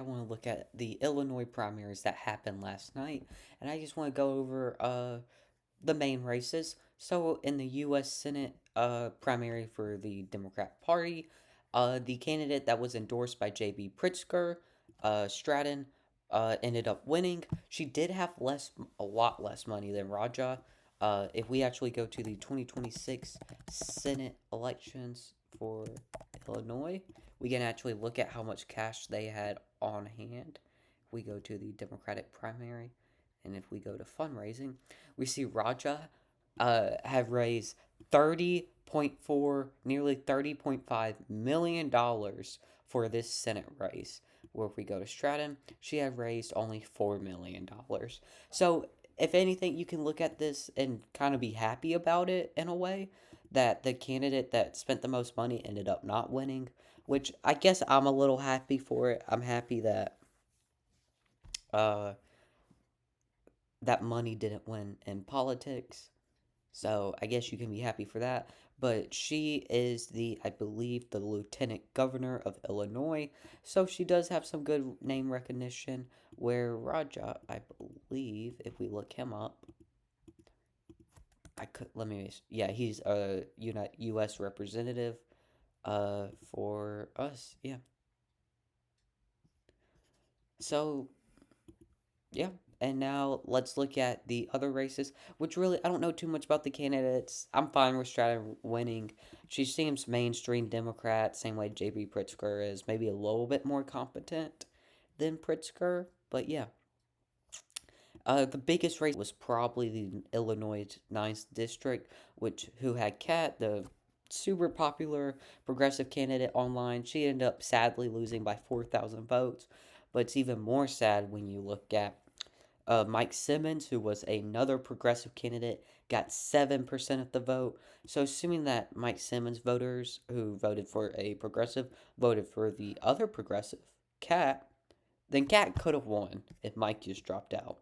I want to look at the Illinois primaries that happened last night, and I just want to go over the main races. So, in the U.S. Senate primary for the Democrat Party, the candidate that was endorsed by J.B. Pritzker, Stratton, ended up winning. She did have a lot less money than Raja. If we actually go to the 2026 Senate elections for Illinois, we can actually look at how much cash they had on hand. If we go to the Democratic primary, and if we go to fundraising, we see Raja have raised 30.4, nearly $30.5 million for this Senate race. Where if we go to Stratton, she had raised only $4 million. So, if anything, you can look at this and kind of be happy about it in a way that the candidate that spent the most money ended up not winning, which I guess I'm a little happy for it. I'm happy that uh, that money didn't win in politics. So I guess you can be happy for that. But she is I believe, the lieutenant governor of Illinois. So she does have some good name recognition. Where Raja, I believe, if we look him up, yeah, he's a U.S. representative for us. Yeah. So yeah. And now let's look at the other races, which really, I don't know too much about the candidates. I'm fine with Stratton winning. She seems mainstream Democrat, same way J.B. Pritzker is. Maybe a little bit more competent than Pritzker, but yeah. The biggest race was probably the Illinois 9th District, who had Kat, the super popular progressive candidate online. She ended up sadly losing by 4,000 votes, but it's even more sad when you look at Mike Simmons, who was another progressive candidate, got 7% of the vote. So, assuming that Mike Simmons voters who voted for a progressive voted for the other progressive, Kat, then Kat could have won if Mike just dropped out.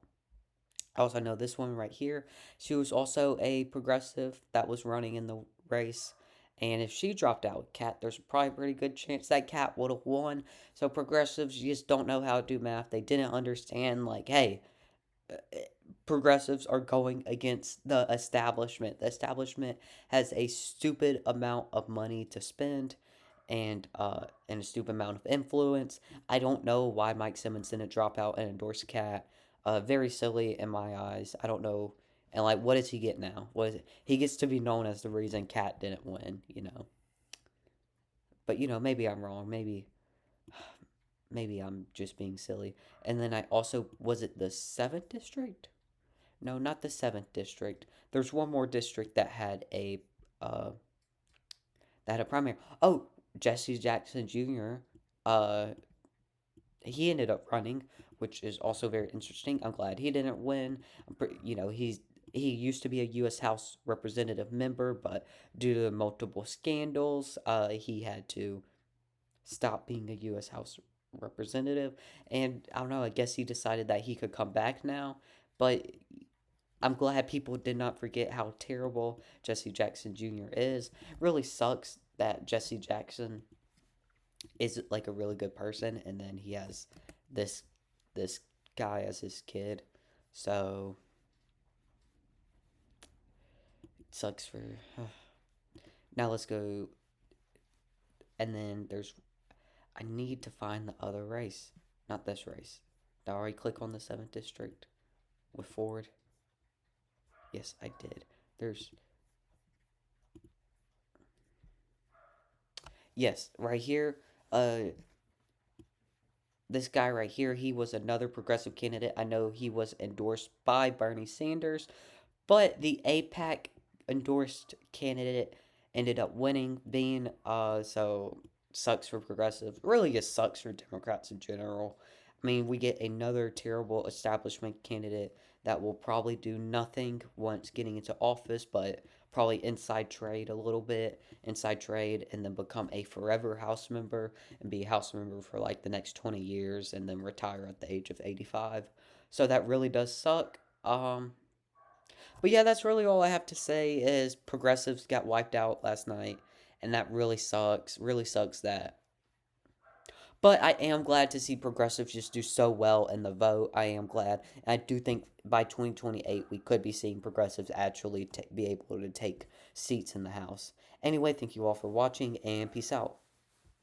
I also know this woman right here. She was also a progressive that was running in the race. And if she dropped out with Kat, there's probably a pretty good chance that Kat would have won. So progressives just don't know how to do math. They didn't understand, like, hey, progressives are going against the establishment. The establishment has a stupid amount of money to spend and a stupid amount of influence. I don't know why Mike Simmons didn't drop out and endorse Cat. Very silly in my eyes. I don't know. And like, what does he get now? What is it? He gets to be known as the reason Cat didn't win. But maybe I'm wrong. Maybe I'm just being silly. And then I also was it the seventh district? No, not the seventh district. There's one more district uh that had a primary. Oh, Jesse Jackson Jr. Uh, he ended up running, which is also very interesting. I'm glad he didn't win. He used to be a U.S. House Representative member, but due to multiple scandals, he had to stop being a U.S. House Representative. And I don't know. I guess he decided that he could come back now, but I'm glad people did not forget how terrible Jesse Jackson Jr. is. Really sucks that Jesse Jackson is like a really good person, and then he has this this guy as his kid. So it sucks for. Now let's go, and then I need to find the other race, not this race. Did I already click on the seventh district with Ford? Yes, I did. There's yes, right here. This guy right here, he was another progressive candidate. I know he was endorsed by Bernie Sanders, but the APAC endorsed candidate ended up winning, being so sucks for progressives. Really just sucks for Democrats in general. I mean, we get another terrible establishment candidate that will probably do nothing once getting into office, but probably inside trade a little bit, inside trade, and then become a forever House member and be a House member for like the next 20 years and then retire at the age of 85. So that really does suck. But yeah, that's really all I have to say is progressives got wiped out last night, and that really sucks. Really sucks that. But I am glad to see progressives just do so well in the vote. I am glad. And I do think by 2028 we could be seeing progressives actually be able to take seats in the House. Anyway, thank you all for watching and peace out.